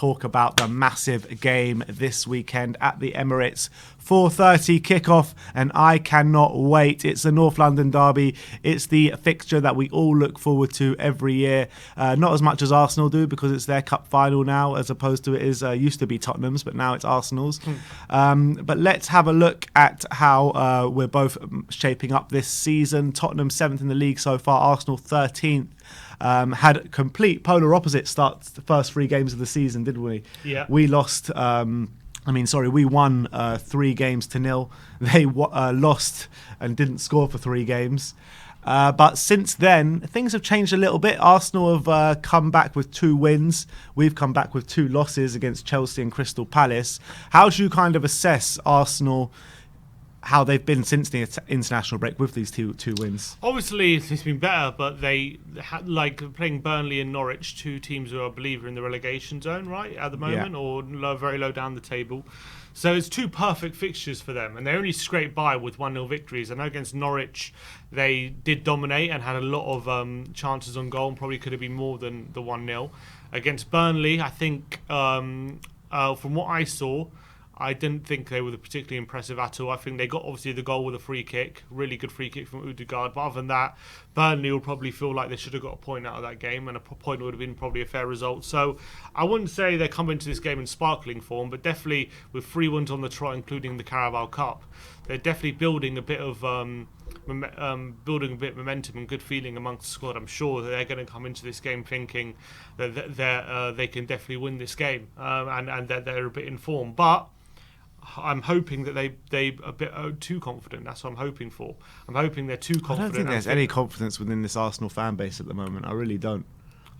talk about the massive game this weekend at the Emirates. 4:30 kickoff, and I cannot wait. It's the North London derby. It's the fixture that we all look forward to every year. Not as much as Arsenal do, because it's their cup final now, as opposed to it is used to be Tottenham's, but now it's Arsenal's. But let's have a look at how we're both shaping up this season. Tottenham 7th in the league so far, Arsenal 13th. Had complete polar opposite starts the first 3 games of the season, didn't we? Yeah. We lost... we won 3 games to 0. They lost and didn't score for 3 games. But since then, things have changed a little bit. Arsenal have come back with 2 wins. We've come back with 2 losses against Chelsea and Crystal Palace. How do you kind of assess Arsenal, how they've been since the international break with these two wins? Obviously, it's been better, but they had, like, playing Burnley and Norwich, 2 teams who I believe are in the relegation zone, right, at the moment, or very low down the table. So it's 2 perfect fixtures for them, and they only scraped by with 1-0 victories. I know against Norwich, they did dominate and had a lot of chances on goal, and probably could have been more than the 1-0. Against Burnley, I think, from what I saw, I didn't think they were particularly impressive at all. I think they got, obviously, the goal with a free kick, really good free kick from Odegaard. But other than that, Burnley will probably feel like they should have got a point out of that game, and a point would have been probably a fair result. So I wouldn't say they come into this game in sparkling form, but definitely with 3 wins on the trot, including the Carabao Cup, they're definitely building a bit of momentum and good feeling amongst the squad. I'm sure that they're going to come into this game thinking that they can definitely win this game, and that they're a bit in form. But I'm hoping that they a bit too confident. That's what I'm hoping for. I'm hoping they're too confident. I don't think there's any confidence within this Arsenal fan base at the moment. I really don't.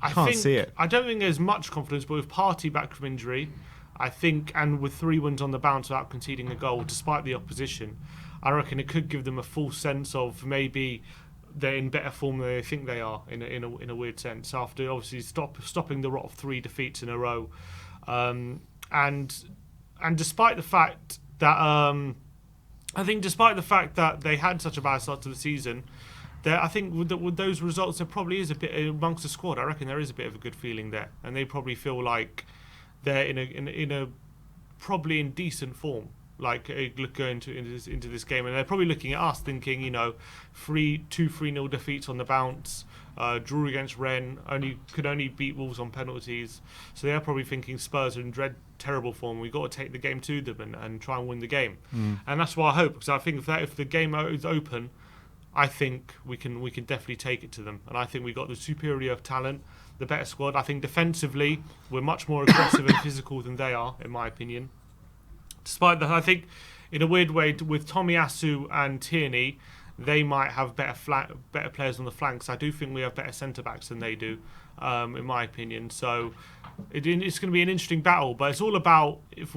I can't see it. I don't think there's much confidence, but with Partey back from injury, I think, and with 3 wins on the bounce without conceding a goal, despite the opposition, I reckon it could give them a false sense of maybe they're in better form than they think they are, in a weird sense, after obviously stopping the rot of 3 defeats in a row. And despite the fact that despite the fact that they had such a bad start to the season, I think with those results, there probably is a bit amongst the squad. I reckon there is a bit of a good feeling there, and they probably feel like they're in a probably in decent form. Like, going into this game, and they're probably looking at us thinking, 2 3-0 defeats on the bounce, drew against Rennes, could only beat Wolves on penalties. So they're probably thinking Spurs are in terrible form. We've got to take the game to them and try and win the game. And that's what I hope, because I think if the game is open, I think we can definitely take it to them. And I think we got the superior talent, the better squad. I think defensively we're much more aggressive and physical than they are, in my opinion. Despite that, I think, in a weird way, with Tomiyasu and Tierney, they might have better players on the flanks. I do think we have better centre-backs than they do, in my opinion. So it's going to be an interesting battle, but it's all about if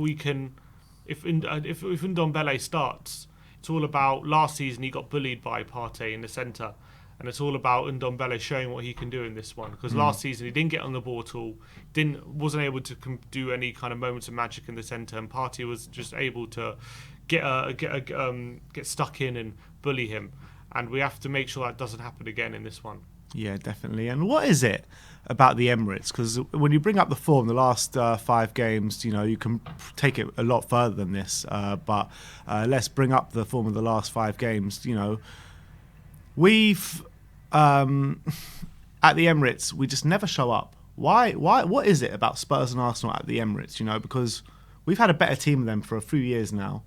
Ndombele starts. It's all about, last season he got bullied by Partey in the centre, and it's all about Ndombele showing what he can do in this one. Because last season he didn't get on the ball at all, wasn't able to do any kind of moments of magic in the centre, and Partey was just able to get stuck in and bully him. And we have to make sure that doesn't happen again in this one. Yeah, definitely. And what is it about the Emirates? Because when you bring up the form, the last 5 games, you can take it a lot further than this. But let's bring up the form of the last 5 games. We've at the Emirates, we just never show up. Why? What is it about Spurs and Arsenal at the Emirates? Because we've had a better team than them for a few years now.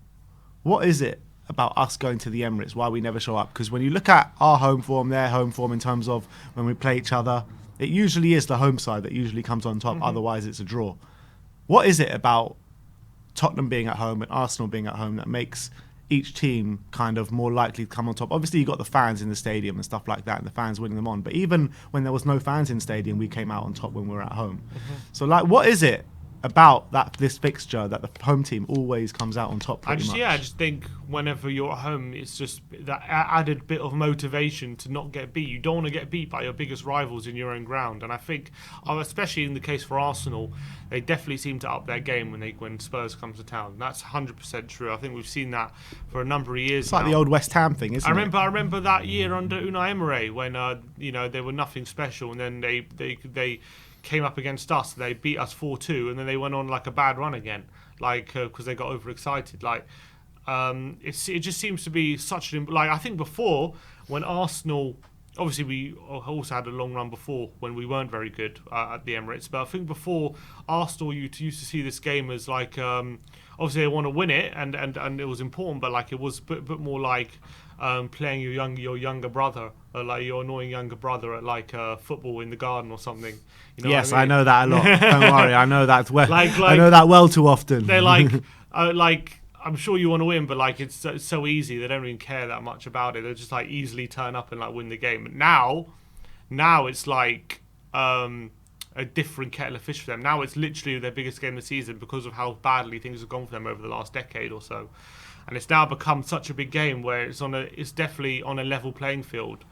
What is it about us going to the Emirates, why we never show up? Because when you look at our home form, their home form, in terms of when we play each other, it usually is the home side that usually comes on top. Otherwise, it's a draw. What is it about Tottenham being at home and Arsenal being at home that makes each team kind of more likely to come on top? Obviously, you got the fans in the stadium and stuff like that, and the fans winning them on. But even when there was no fans in the stadium, we came out on top when we were at home. So, what is it about this fixture that the home team always comes out on top pretty much? I just think whenever you're at home, it's just that added bit of motivation to not get beat. You don't want to get beat by your biggest rivals in your own ground. And I think, especially in the case for Arsenal, they definitely seem to up their game when Spurs comes to town. That's 100% true. I think we've seen that for a number of years. It's like the old West Ham thing, isn't it? I remember that year under Unai Emery when they were nothing special, and then they came up against us. They beat us 4-2, and then they went on like a bad run again, like because they got overexcited. Like it just seems to be such an like I think before when Arsenal. Obviously, we also had a long run before when we weren't very good at the Emirates. But I think before Arsenal, you used to see this game as like obviously they want to win it, and it was important, but like it was a bit more like playing your younger brother, like your annoying younger brother at like football in the garden or something. You know Yes, what I mean? I know that a lot. Don't worry, I know that well. Like- I know that well too often. They're like I'm sure you want to win, but like it's so easy. They don't even care that much about it. They just like easily turn up and like win the game. But now it's like a different kettle of fish for them. Now it's literally their biggest game of the season because of how badly things have gone for them over the last decade or so. And it's now become such a big game where it's definitely on a level playing field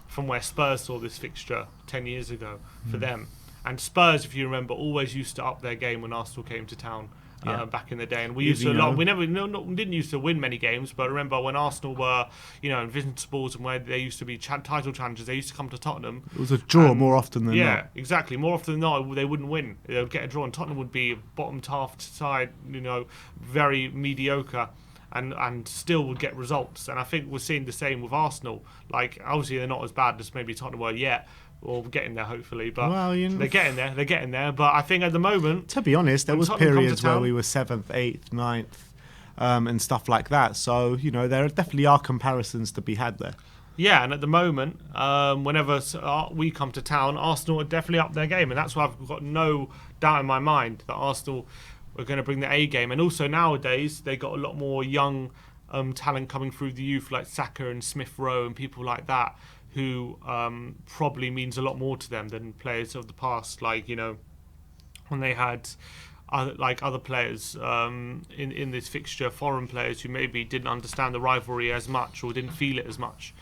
from where Spurs saw this fixture 10 years ago for them. And Spurs, if you remember, always used to up their game when Arsenal came to town. Back in the day, and we used to we didn't used to win many games, but remember when Arsenal were invincibles and where they used to be title challengers, they used to come to Tottenham. It was a draw more often than not. Yeah, exactly. More often than not, they wouldn't win. They would get a draw, and Tottenham would be bottom half side, very mediocre. And still would get results, and I think we're seeing the same with Arsenal. Like obviously they're not as bad as maybe Tottenham were yet, or getting there hopefully, but they're getting there. But I think at the moment, to be honest, there was Tottenham periods where we were 7th, 8th, 9th, and stuff like that. So there definitely are comparisons to be had there. Yeah, and at the moment, whenever we come to town, Arsenal are definitely up their game, and that's why I've got no doubt in my mind that Arsenal are going to bring the A game. And also nowadays, they got a lot more young talent coming through the youth, like Saka and Smith Rowe and people like that, who probably means a lot more to them than players of the past. Like when they had other players in this fixture, foreign players who maybe didn't understand the rivalry as much or didn't feel it as much.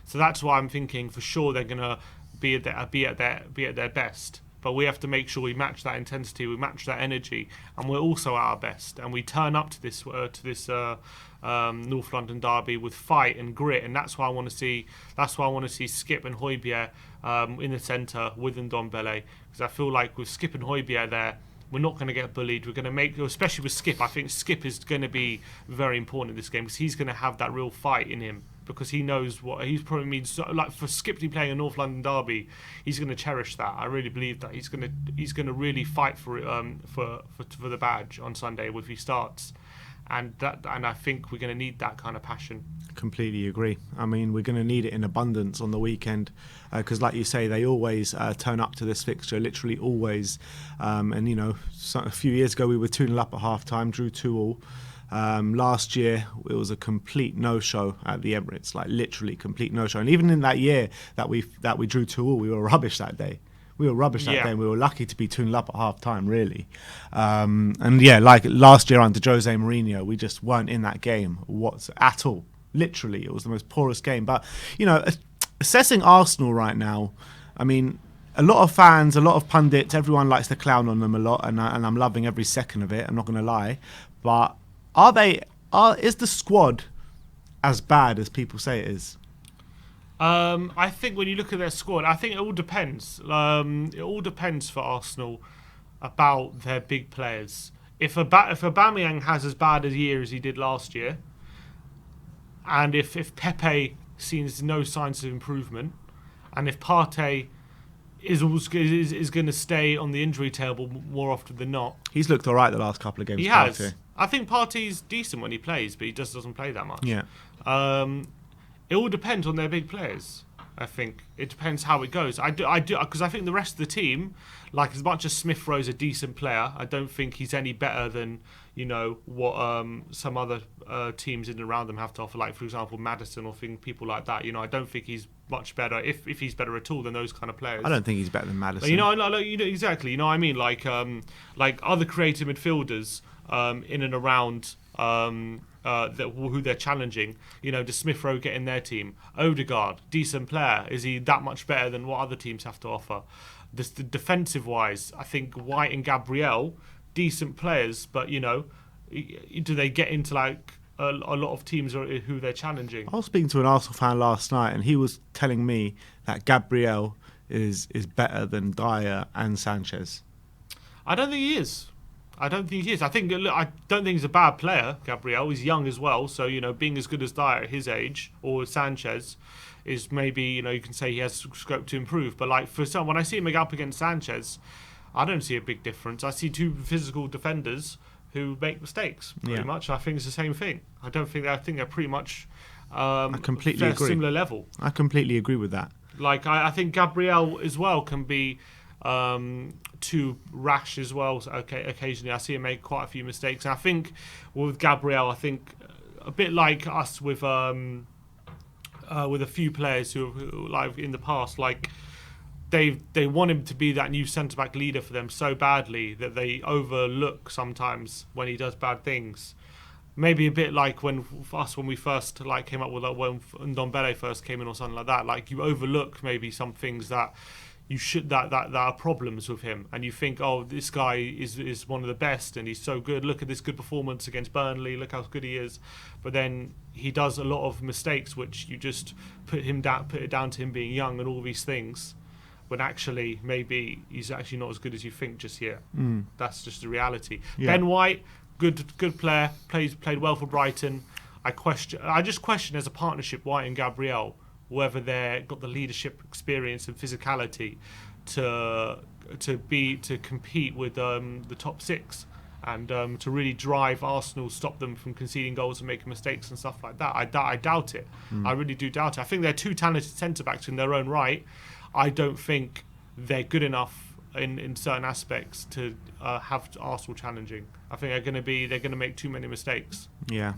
So that's why I'm thinking for sure they're gonna be at their best. But we have to make sure we match that intensity, we match that energy, and we're also at our best. And we turn up to this North London derby with fight and grit, and that's why I want to see. That's why I want to see Skip and Højbjerg in the centre with Ndombele, because I feel like with Skip and Højbjerg there, we're not going to get bullied. We're going to make, especially with Skip. I think Skip is going to be very important in this game because he's going to have that real fight in him. Because he knows what he's probably means. So, like for Skip to be playing a North London derby, he's going to cherish that. I really believe that he's going to really fight for it for the badge on Sunday if he starts, and I think we're going to need that kind of passion. Completely agree. I mean, we're going to need it in abundance on the weekend because, like you say, they always turn up to this fixture, literally always. And a few years ago we were 2-0 up at half time, drew 2-2. Last year it was a complete no-show at the Emirates, like literally complete no-show. And even in that year that we drew 2-2, we were rubbish that day. We were rubbish that day, and we were lucky to be 2-0 up at half time, really. Like last year under Jose Mourinho, we just weren't in that game at all. Literally, it was the most poorest game. But assessing Arsenal right now, I mean, a lot of fans, a lot of pundits, everyone likes to clown on them a lot, and I'm loving every second of it. I'm not going to lie, but is the squad as bad as people say it is? I think when you look at their squad, I think it all depends. It all depends for Arsenal about their big players. If Aubameyang has as bad a year as he did last year, and if Pepe sees no signs of improvement, and if Partey is going to stay on the injury table more often than not. He's looked all right the last couple of games. He has. I think Partey's decent when he plays, but he just doesn't play that much. Yeah. It all depends on their big players. I think it depends how it goes. I do because I think the rest of the team, like as much as Smith Rowe's a decent player, I don't think he's any better than what some other teams in and around them have to offer. Like for example, Maddison or people like that. I don't think he's much better if he's better at all than those kind of players. I don't think he's better than Maddison. Exactly. You know what I mean? Like other creative midfielders in and around. Who they're challenging, does Smith Rowe get in their team? Odegaard, decent player. Is he that much better than what other teams have to offer? The defensive wise, I think White and Gabriel, decent players, but do they get into like a lot of teams who they're challenging? I was speaking to an Arsenal fan last night, and he was telling me that Gabriel is better than Dyer and Sanchez? I don't think he is. I don't think he is. I don't think he's a bad player, Gabriel. He's young as well, so being as good as Dyer at his age or Sanchez is maybe you can say he has scope to improve. But like when I see him up against Sanchez, I don't see a big difference. I see two physical defenders who make mistakes pretty much. I think it's the same thing. I think they're pretty much I completely agree. Similar level. I completely agree with that. Like I think Gabriel as well can be too rash as well. So, occasionally I see him make quite a few mistakes. And I think with Gabriel, I think a bit like us with a few players who like in the past, like they want him to be that new centre back leader for them so badly that they overlook sometimes when he does bad things. Maybe a bit like when we first like came up with when Ndombele first came in or something like that. Like you overlook maybe some things that you should that are problems with him, and you think, oh, this guy is one of the best and he's so good. Look at this good performance against Burnley. Look how good he is. But then he does a lot of mistakes, which you just put it down to him being young and all these things. When actually maybe he's actually not as good as you think just yet. That's just the reality. Yeah. Ben White, good player, played well for Brighton. I just question as a partnership, White and Gabriel, whether they've got the leadership experience and physicality to compete with the top six and to really drive Arsenal, stop them from conceding goals and making mistakes and stuff like that. I doubt it. I really do doubt it. I think they're two talented centre backs in their own right. I don't think they're good enough in certain aspects to have Arsenal challenging. I think they're gonna make too many mistakes. Yeah.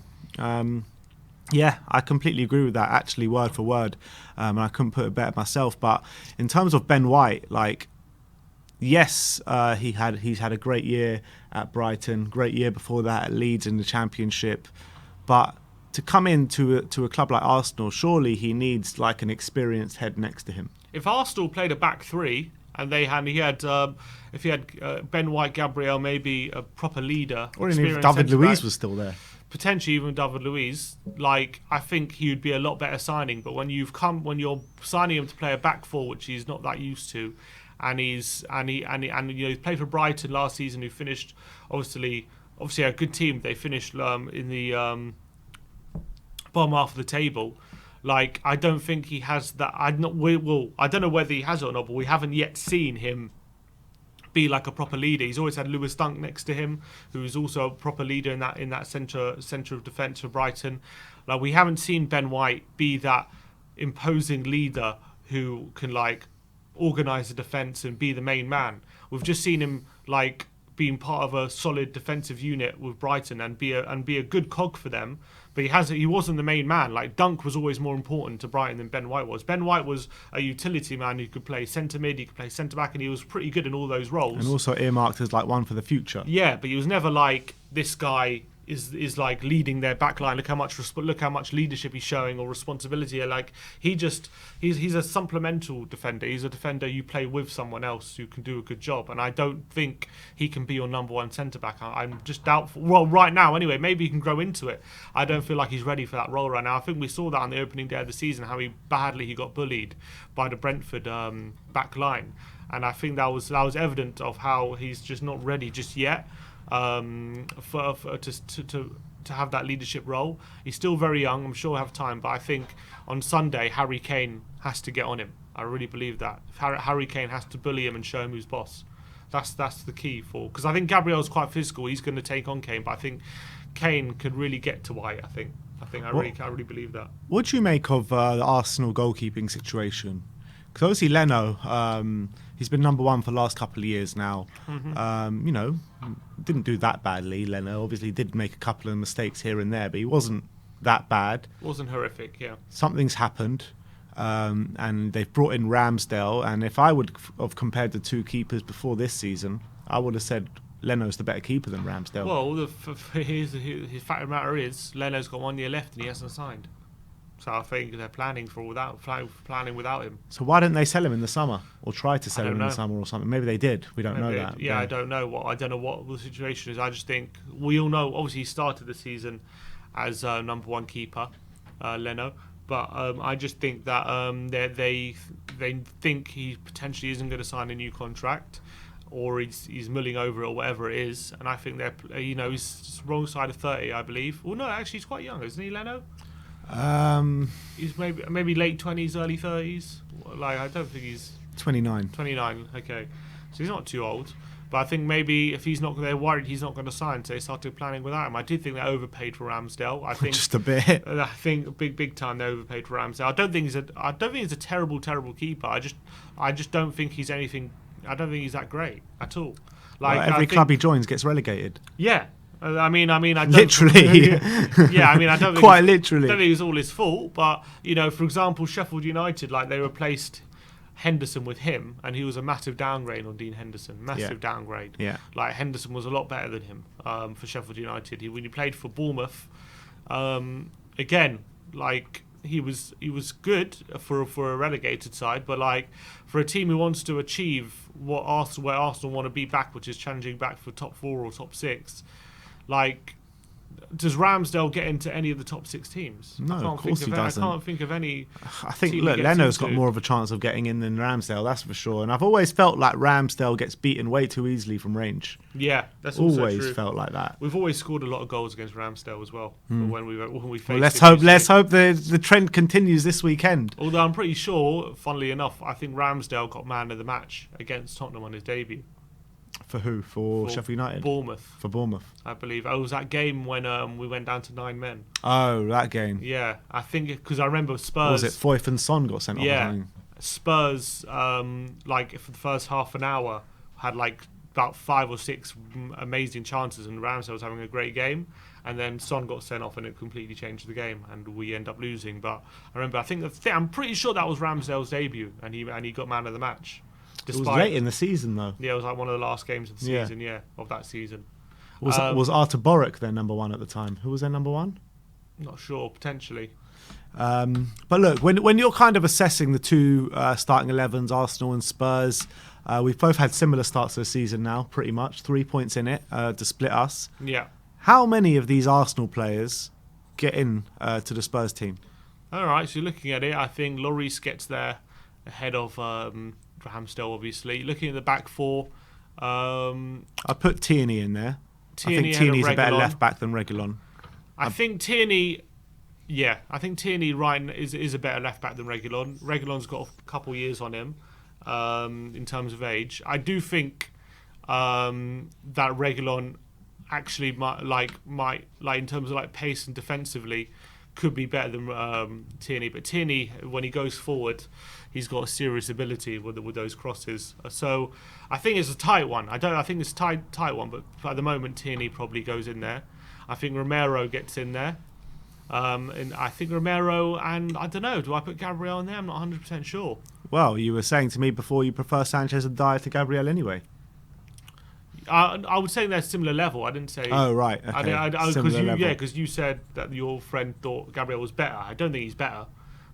Yeah, I completely agree with that, actually, word for word. And I couldn't put it better myself. But in terms of Ben White, like, yes, he's had a great year at Brighton, great year before that at Leeds in the Championship. But to come into a club like Arsenal, surely he needs like an experienced head next to him. If Arsenal played a back three and he had Ben White, Gabriel, maybe a proper leader, or even if David Luiz was still there, potentially even David Luiz, like I think he would be a lot better signing. But when you're signing him to play a back four, which he's not that used to, and he played for Brighton last season, who finished obviously a good team. They finished in the bottom half of the table. Like, I don't think he has that. I don't know whether he has it or not, but we haven't yet seen him be like a proper leader. He's always had Lewis Dunk next to him, who is also a proper leader in that centre of defence for Brighton. Like, we haven't seen Ben White be that imposing leader who can like organise the defence and be the main man. We've just seen him like being part of a solid defensive unit with Brighton and be a good cog for them. But he wasn't the main man. Like, Dunk was always more important to Brighton than Ben White was. Ben White was a utility man who could play centre mid, he could play centre back, and he was pretty good in all those roles. And also earmarked as like one for the future. Yeah, but he was never like, this guy is like leading their back line. Look how much leadership he's showing or responsibility. Like, he's a supplemental defender. He's a defender you play with someone else who can do a good job. And I don't think he can be your number one centre back. I'm just doubtful. Well, right now anyway, maybe he can grow into it. I don't feel like he's ready for that role right now. I think we saw that on the opening day of the season, how badly he got bullied by the Brentford back line. And I think that was evident of how he's just not ready just yet. To have that leadership role. He's still very young. I'm sure he'll have time, but I think on Sunday Harry Kane has to get on him. I really believe that. Harry Kane has to bully him and show him who's boss. That's the key because I think Gabriel's quite physical. He's going to take on Kane, but I think Kane could really get to White. I really believe that. What do you make of the Arsenal goalkeeping situation? Because obviously Leno, he's been number one for the last couple of years now. Mm-hmm. Didn't do that badly. Leno obviously did make a couple of mistakes here and there, but he wasn't that bad. Wasn't horrific, yeah. Something's happened, and they've brought in Ramsdale. And if I would have compared the two keepers before this season, I would have said Leno's the better keeper than Ramsdale. Well, his fact of the matter is Leno's got 1 year left and he hasn't signed. So I think they're planning without him. So why didn't they sell him in the summer, or try to sell him in the summer or something? Maybe they did. We don't know that. Yeah, I don't know what the situation is. I just think we all know. Obviously, he started the season as number one keeper, Leno. But I just think that they think he potentially isn't going to sign a new contract, or he's mulling over it or whatever it is. And I think they're he's wrong side of 30, I believe. Well, no, actually he's quite young, isn't he, Leno? He's maybe late 20s, early 30s. Like I don't think he's 29. 29. Okay, so he's not too old. But I think maybe if they're worried he's not going to sign, so they started planning without him. I did think they overpaid for Ramsdale. I think Just a bit. I think big time they overpaid for Ramsdale. I don't think he's a terrible keeper. I just don't think he's anything. I don't think he's that great at all. Like well, every club he joins gets relegated. Yeah. I mean, I don't, literally. Yeah, I mean, I don't think quite literally. I don't think it's all his fault, but for example, Sheffield United, like they replaced Henderson with him, and he was a massive downgrade on Dean Henderson. Massive downgrade. Yeah. Like Henderson was a lot better than him for Sheffield United. When he played for Bournemouth, again, like he was good for a relegated side, but like for a team who wants to achieve where Arsenal want to be back, which is challenging back for top 4 or top 6. Like, does Ramsdale get into any of the top 6 teams? No, of course he doesn't. I can't think of any. I think, look, Leno's got more of a chance of getting in than Ramsdale, that's for sure. And I've always felt like Ramsdale gets beaten way too easily from range. Yeah, that's also always true. Felt like that. We've always scored a lot of goals against Ramsdale as well. When we faced let's hope the trend continues this weekend. Although I'm pretty sure, funnily enough, I think Ramsdale got man of the match against Tottenham on his debut. For who? For Sheffield United? Bournemouth. For Bournemouth. I believe. Oh, it was that game when we went down to 9 men. Oh, that game. Yeah, I think because I remember Spurs. What was it? Foyth and Son got sent off. Yeah, Spurs, like for the first half an hour, had like about 5 or 6 amazing chances, and Ramsdale was having a great game. And then Son got sent off, and it completely changed the game, and we end up losing. But I remember, I'm pretty sure that was Ramsdale's debut, and he got man of the match. It was late in the season, though. Yeah, it was like one of the last games of the season. Yeah, of that season. Was Artur Boruc their number 1 at the time? Who was their number 1? Not sure, potentially. But look, when you're kind of assessing the two starting 11s, Arsenal and Spurs, we've both had similar starts to the season now, pretty much 3 points in it to split us. Yeah. How many of these Arsenal players get in to the Spurs team? All right, so looking at it, I think Lloris gets there ahead of Ramsdale, obviously. Looking at the back 4, I put Tierney in there. I think Tierney's a better left back than Reguilon. I think Tierney Ryan is a better left back than Reguilon. Reguilon's got a couple years on him in terms of age. I do think that Reguilon actually might in terms of like pace and defensively could be better than Tierney. But Tierney, when he goes forward, he's got a serious ability with those crosses. So I think it's a tight one. I think it's a tight one, but at the moment Tierney probably goes in there. I think Romero gets in there. And I think Romero, and I don't know, do I put Gabriel in there? I'm not 100% sure. Well, you were saying to me before you prefer Sanchez and Dyer to Gabriel anyway. I would say they're similar level. I didn't say. Oh right, okay. Because you said that your friend thought Gabriel was better. I don't think he's better,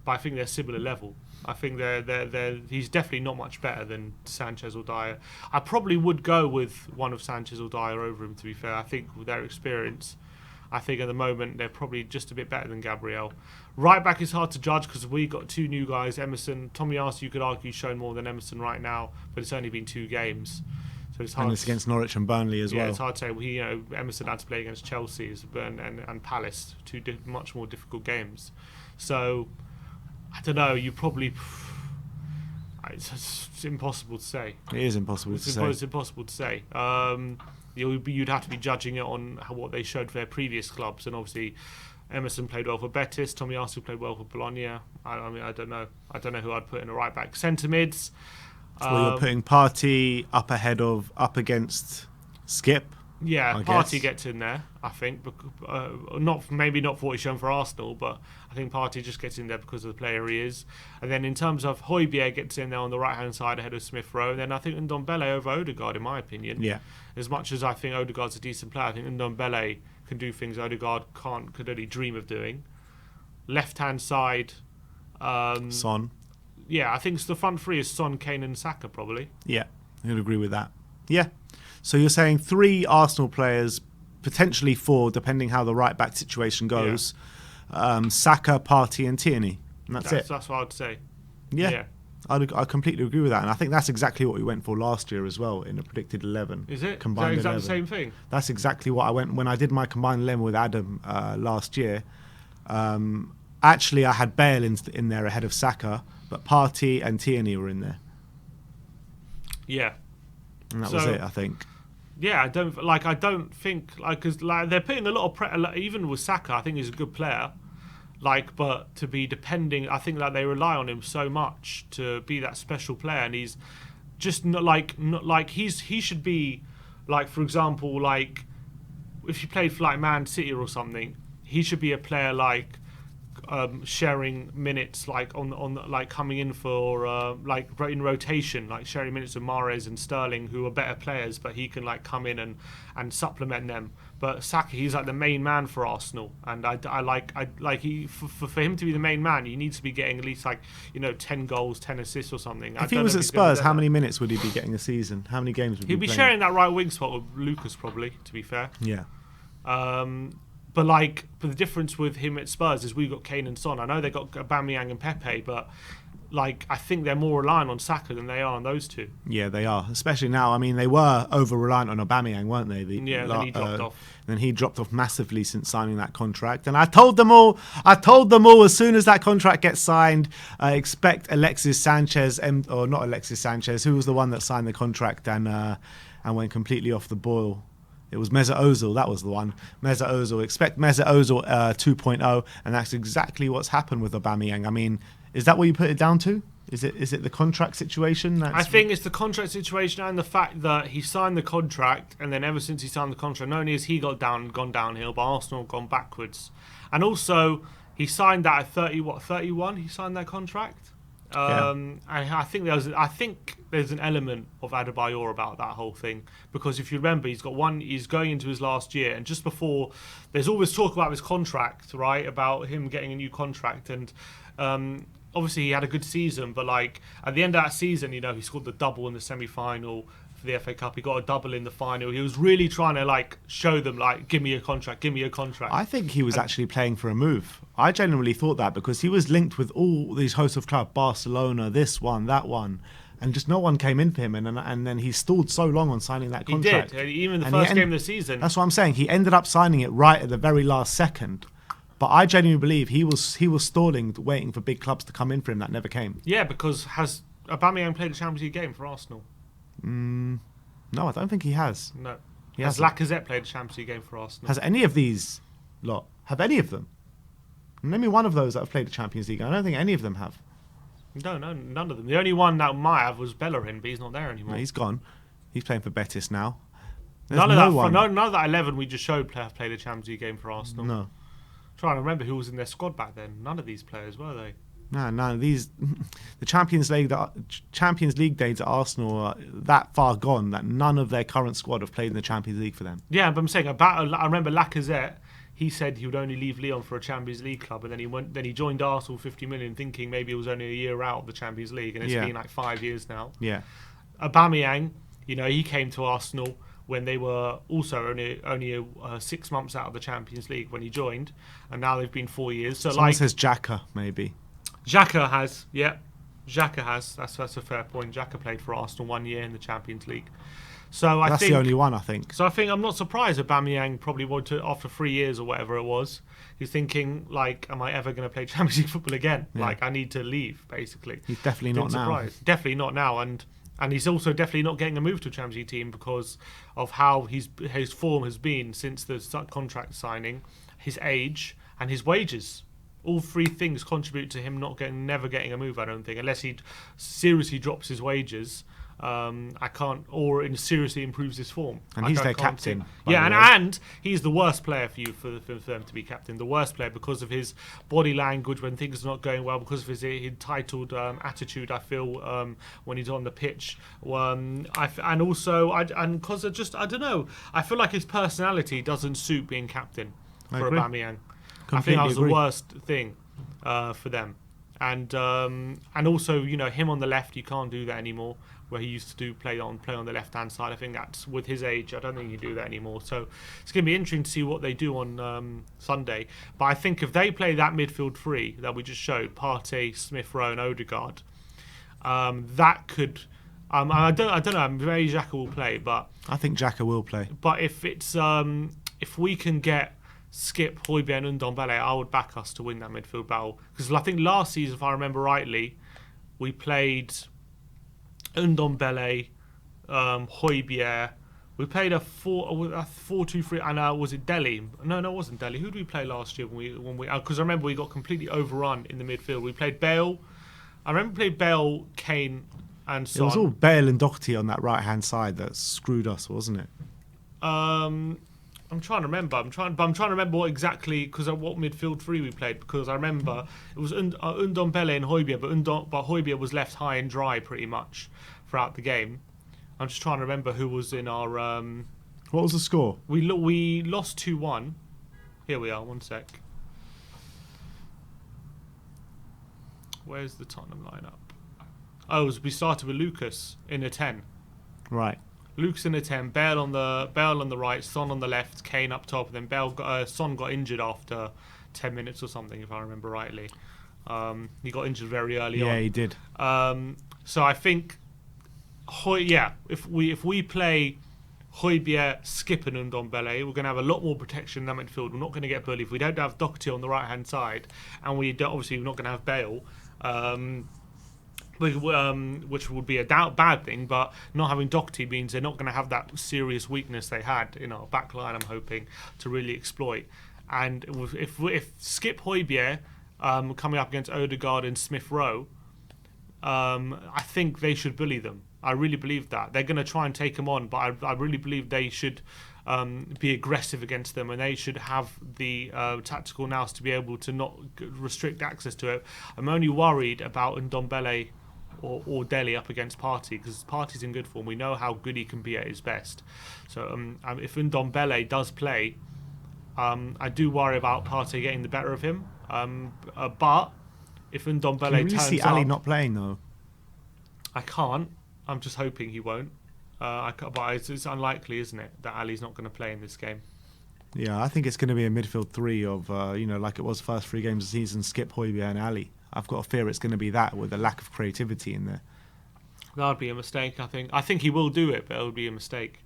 but I think they're similar level. I think he's definitely not much better than Sanchez or Dyer. I probably would go with one of Sanchez or Dyer over him. To be fair, I think with their experience, I think at the moment they're probably just a bit better than Gabriel. Right back is hard to judge because we got 2 new guys. Emerson, Tomiyasu, you could argue, shown more than Emerson right now, but it's only been 2 games. So it's hard. And it's against Norwich and Burnley as well. Yeah, it's hard to say. Emerson had to play against Chelsea and Palace, 2 much more difficult games. So I don't know. You probably. It's impossible to say. It is impossible to say. It's impossible to say. You'd have to be judging it on what they showed for their previous clubs, and obviously Emerson played well for Betis. Tomiyasu played well for Bologna. I mean, I don't know. I don't know who I'd put in the right back. Centre mids. So you're putting Partey up against Skip. Yeah, Partey gets in there, I think. Maybe not for what he's shown for Arsenal, but I think Partey just gets in there because of the player he is. And then in terms of Højbjerg gets in there on the right-hand side ahead of Smith Rowe. And then I think Ndombele over Odegaard, in my opinion. Yeah. As much as I think Odegaard's a decent player, I think Ndombele can do things Odegaard could only dream of doing. Left-hand side... Son. Yeah, I think the front 3 is Son, Kane and Saka, probably. Yeah, I'd agree with that. Yeah. So you're saying 3 Arsenal players, potentially 4, depending how the right-back situation goes. Yeah. Saka, Partey and Tierney. And that's it. That's what I'd say. Yeah. I completely agree with that, and I think that's exactly what we went for last year as well in the predicted 11. Is it? Combined Is that 11. the same thing? That's exactly what I went when I did my combined 11 with Adam last year. Actually, I had Bale in there ahead of Saka, but Partey and Tierney were in there. Yeah. And that was it, I think. Yeah, I don't think because they're putting a lot of pressure. Even with Saka, I think he's a good player. But to be depending, I think that they rely on him so much to be that special player, and he's just he should be for example, if he played for Man City or something, he should be a player sharing minutes on coming in for in rotation, sharing minutes with Mahrez and Sterling, who are better players, but he can come in and supplement them. But Saka, he's the main man for Arsenal, and for him to be the main man, he needs to be getting at least 10 goals, 10 assists or something. If he was at Spurs, how many minutes would he be getting a season? How many games would he be playing? Sharing that right wing spot with Lucas probably, to be fair. Yeah. But the difference with him at Spurs is we've got Kane and Son. I know they got Aubameyang and Pepe, but I think they're more reliant on Saka than they are on those two. Yeah, they are, especially now. I mean, they were over reliant on Aubameyang, weren't they? Then he dropped off. Then he dropped off massively since signing that contract. And I told them all as soon as that contract gets signed, expect Alexis Sanchez, or not Alexis Sanchez, who was the one that signed the contract and went completely off the boil. It was Mesut Ozil, that was the one. Mesut Ozil. Expect Mesut Ozil 2.0, and that's exactly what's happened with Aubameyang. I mean, is that what you put it down to? Is it the contract situation? I think it's the contract situation and the fact that he signed the contract, and then ever since he signed the contract, not only has he gone downhill, but Arsenal have gone backwards. And also, he signed that at 31? He signed that contract? I think there's an element of Adebayor about that whole thing, because if you remember, he's going into his last year, and just before, there's always talk about his contract, right? About him getting a new contract, and obviously he had a good season, but at the end of that season, he scored the double in the semi-final for the FA Cup. He got a double in the final. He was really trying to show them give me a contract. I think he was actually playing for a move. I genuinely thought that, because he was linked with all these hosts of clubs, Barcelona, this one, that one, and just no one came in for him, and then he stalled so long on signing that contract. He did, even the first game of the season. That's what I'm saying. He ended up signing it right at the very last second. But I genuinely believe he was stalling, waiting for big clubs to come in for him that never came. Yeah, because has Aubameyang played a Champions League game for Arsenal? No, I don't think he has. No. Has Lacazette played a Champions League game for Arsenal? Has any of these lot? Have any of them? Name me one of those that have played the Champions League. I don't think any of them have. No, none of them. The only one that might have was Bellerin, but he's not there anymore. No, he's gone. He's playing for Betis now. None of that 11 we just showed have played a Champions League game for Arsenal. No. Trying to remember who was in their squad back then. None of these players were they? No. These the Champions League days at Arsenal are that far gone that none of their current squad have played in the Champions League for them. Yeah, but I'm saying I remember Lacazette. He said he would only leave Lyon for a Champions League club, and then he joined Arsenal 50 million, thinking maybe it was only a year out of the Champions League, and it's been 5 years now. Yeah. Aubameyang, he came to Arsenal when they were also only 6 months out of the Champions League when he joined, and now they've been 4 years. So someone says Xhaka, maybe. Xhaka has, yeah. Xhaka has. That's a fair point. Xhaka played for Arsenal 1 year in the Champions League. So that's the only one, I think. So I think I'm not surprised Aubameyang probably wanted to, after 3 years or whatever it was, he's thinking, am I ever going to play Champions League football again? Yeah. I need to leave, basically. He's definitely not now. Definitely not now. And he's also definitely not getting a move to a Champions League team because of how his form has been since the contract signing, his age, and his wages. All three things contribute to him never getting a move, I don't think, unless he seriously drops his wages. Seriously improves his form. And he's their captain. And he's the worst player for them to be captain. The worst player because of his body language when things are not going well, because of his entitled attitude. I feel when he's on the pitch, and because of just I don't know. I feel like his personality doesn't suit being captain for Aubameyang. I think that was the worst thing for them. and also him on the left, you can't do that anymore. Where he used to play on the left hand side. I think that's with his age. I don't think he can do that anymore. So it's going to be interesting to see what they do on Sunday. But I think if they play that midfield three that we just showed, Partey, Smith Rowe, and Odegaard, that could. I don't know. Maybe Xhaka will play, but I think Xhaka will play. But if it's if we can get Skip, Højbjerg, and Ndombele, I would back us to win that midfield battle. Because I think last season, if I remember rightly, we played Ndombele, Højbjerg. We played a 4-2-3, and was it Delhi? No, it wasn't Delhi. Who did we play last year when we? Because I remember we got completely overrun in the midfield. We played Bale. I remember we played Bale, Kane, and Son. It was all Bale and Doherty on that right hand side that screwed us, wasn't it? I'm trying to remember. I'm trying to remember what exactly, because what midfield three we played. Because I remember it was Ndombele and Højbjerg, but Højbjerg was left high and dry pretty much throughout the game. I'm just trying to remember who was in our. What was the score? We lost 2-1. Here we are. One sec. Where's the Tottenham lineup? Oh, we started with Lucas in a 10. Right. Lucas in a 10. Bale on the right. Son on the left. Kane up top. And then Son got injured after 10 minutes or something, if I remember rightly. He got injured very early on. Yeah, he did. So I think. If we play Højbjerg, Skip and Ndombele, we're going to have a lot more protection in that midfield. We're not going to get bullied. If we don't have Doherty on the right hand side, and obviously we're not going to have Bale, which would be a bad thing. But not having Doherty means they're not going to have that serious weakness they had in our back line. I'm hoping to really exploit. And if Skip, Højbjerg coming up against Odegaard and Smith Rowe, I think they should bully them. I really believe that. They're going to try and take them on, but I really believe they should be aggressive against them, and they should have the tactical nous to be able to not restrict access to it. I'm only worried about Ndombele or Delhi up against Partey, because Partey's in good form. We know how good he can be at his best. So if Ndombele does play, I do worry about Partey getting the better of him. But if Ndombele Can you really turns see up, Ali not playing though? I can't. I'm just hoping he won't. But it's unlikely, isn't it, that Ali's not going to play in this game? Yeah, I think it's going to be a midfield three of, like it was first 3 games of the season, Skip, Højbjerg and Ali. I've got a fear it's going to be that with a lack of creativity in there. That would be a mistake, I think. I think he will do it, but it would be a mistake.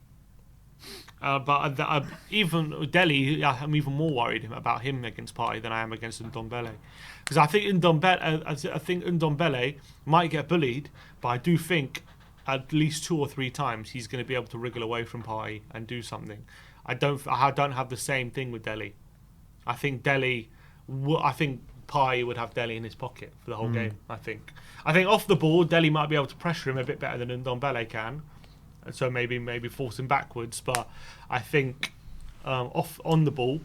But even Delhi, I'm even more worried about him against Partey than I am against Ndombele. Because I think Ndombele might get bullied, but I do think at least 2 or 3 times he's going to be able to wriggle away from Partey and do something. I don't have the same thing with Delhi. I think Partey would have Delhi in his pocket for the whole game. I think off the ball, Delhi might be able to pressure him a bit better than Ndombele can, so maybe force him backwards. But I think on the ball,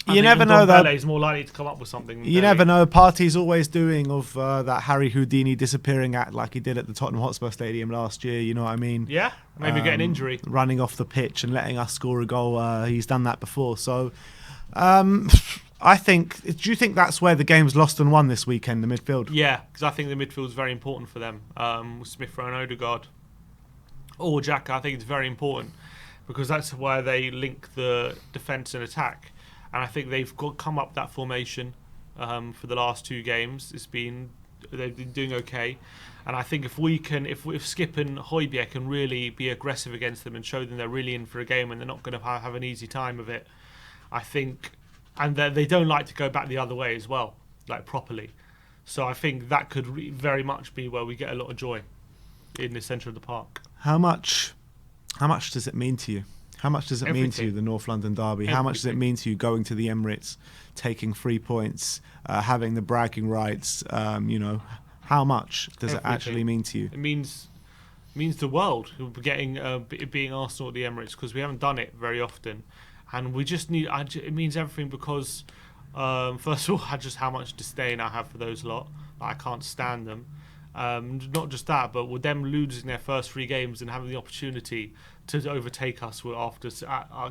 you never know that Ndombele is more likely to come up with something. You never know. Partey's always doing of that Harry Houdini disappearing act like he did at the Tottenham Hotspur Stadium last year. You know what I mean? Yeah, maybe get an injury, running off the pitch and letting us score a goal. He's done that before. So, I think. Do you think that's where the game's lost and won this weekend? The midfield. Yeah, because I think the midfield is very important for them. With Smith Rowe and Odegaard or Xhaka, I think it's very important because that's where they link the defence and attack. And I think they've come up that formation for the last 2 games. They've been doing okay, and I think if Skip and Højbjerg can really be aggressive against them and show them they're really in for a game and they're not going to have an easy time of it, I think, and they don't like to go back the other way as well, like properly. So I think that could very much be where we get a lot of joy in the centre of the park. How much does it mean to you? How much does it mean to you, the North London derby? How much does it mean to you going to the Emirates, taking 3 points, having the bragging rights? How much does it actually mean to you? It means the world. Being Arsenal at the Emirates, because we haven't done it very often, and we just need. It means everything because, first of all, just how much disdain I have for those lot. I can't stand them. Not just that, but with them losing their first 3 games and having the opportunity to overtake us after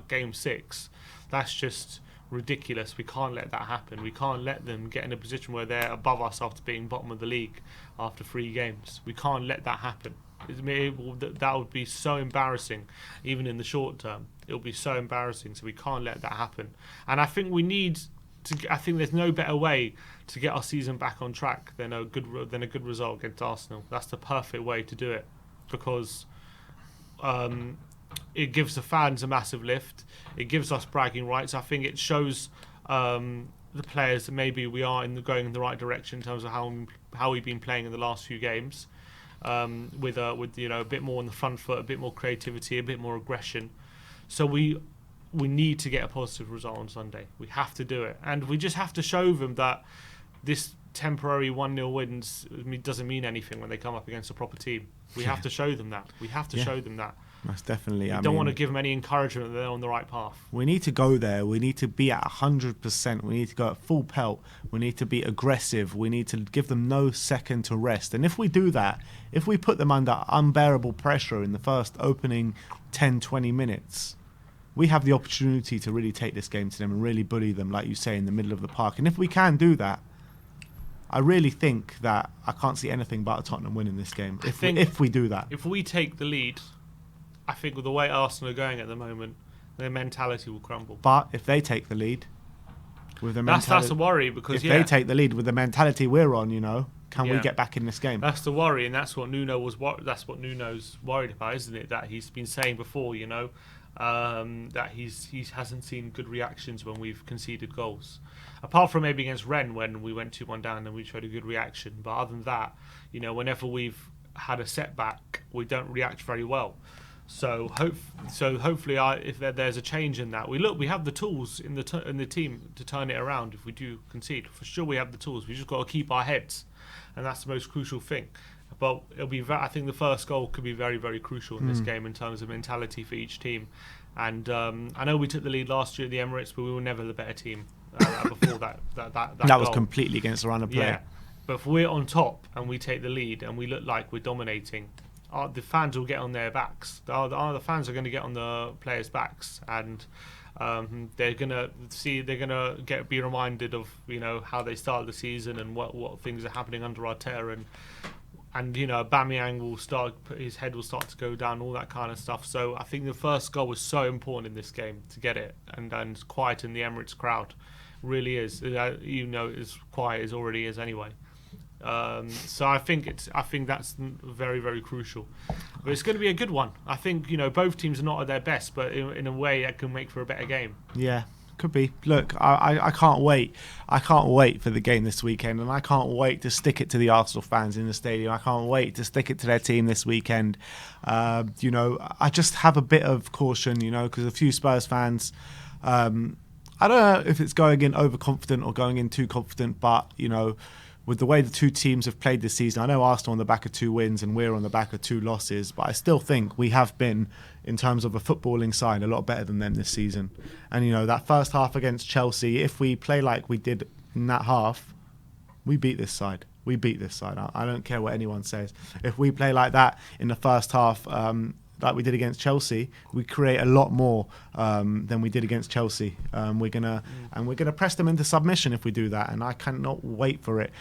game 6, that's just ridiculous. We can't let that happen. We can't let them get in a position where they're above us after being bottom of the league after 3 games. We can't let that happen. That would be so embarrassing, even in the short term. It will be so embarrassing. So we can't let that happen. And I think we need to. I think there's no better way to get our season back on track than a good result against Arsenal. That's the perfect way to do it, because it gives the fans a massive lift. It gives us bragging rights. I think it shows the players that maybe we are going in the right direction in terms of how we've been playing in the last few games, with a bit more on the front foot, a bit more creativity, a bit more aggression. So we need to get a positive result on Sunday. We have to do it, and we just have to show them that this temporary 1-0 wins doesn't mean anything when they come up against a proper team. We have to show them that. We have to show them that. Most definitely. I don't want to give them any encouragement that they're on the right path. We need to go there. We need to be at 100%. We need to go at full pelt. We need to be aggressive. We need to give them no second to rest. And if we do that, if we put them under unbearable pressure in the first opening 10, 20 minutes, we have the opportunity to really take this game to them and really bully them, like you say, in the middle of the park. And if we can do that, I really think that I can't see anything but a Tottenham win in this game. If we do that. If we take the lead, I think with the way Arsenal are going at the moment, their mentality will crumble. But if they take the lead, with the mentality, that's a worry, because if they take the lead with the mentality we're on, can we get back in this game? That's the worry, and that's what Nuno's worried about, isn't it? That he's been saying before, that he hasn't seen good reactions when we've conceded goals. Apart from maybe against Rennes when we went 2-1 down and we showed a good reaction. But other than that, whenever we've had a setback, we don't react very well. So hopefully, if there's a change in that, we have the tools in the team to turn it around if we do concede. For sure, we have the tools. We just got to keep our heads, and that's the most crucial thing. But I think the first goal could be very, very crucial in this game in terms of mentality for each team. And I know we took the lead last year at the Emirates, but we were never the better team before that was goal. Completely against the run of play. Yeah, but if we're on top and we take the lead and we look like we're dominating, the fans will get on their backs. The fans are going to get on the players' backs, and they're gonna be reminded of how they started the season and what things are happening under Arteta, and Aubameyang his head will start to go down, all that kind of stuff. So I think the first goal was so important in this game to get it and quieten the Emirates crowd. Really is, as quiet as already is anyway. So I think that's very, very crucial. But it's going to be a good one. I think both teams are not at their best, but in a way that can make for a better game. Yeah, could be. Look, I can't wait. I can't wait for the game this weekend, and I can't wait to stick it to the Arsenal fans in the stadium. I can't wait to stick it to their team this weekend. I just have a bit of caution, because a few Spurs fans. I don't know if it's going in overconfident or going in too confident, but with the way the two teams have played this season, I know Arsenal on the back of 2 wins and we're on the back of 2 losses, but I still think we have been, in terms of a footballing side, a lot better than them this season. And that first half against Chelsea, if we play like we did in that half, we beat this side. We beat this side. I don't care what anyone says. If we play like that in the first half, like we did against Chelsea, we create a lot more than we did against Chelsea. We're gonna press them into submission if we do that, and I cannot wait for it.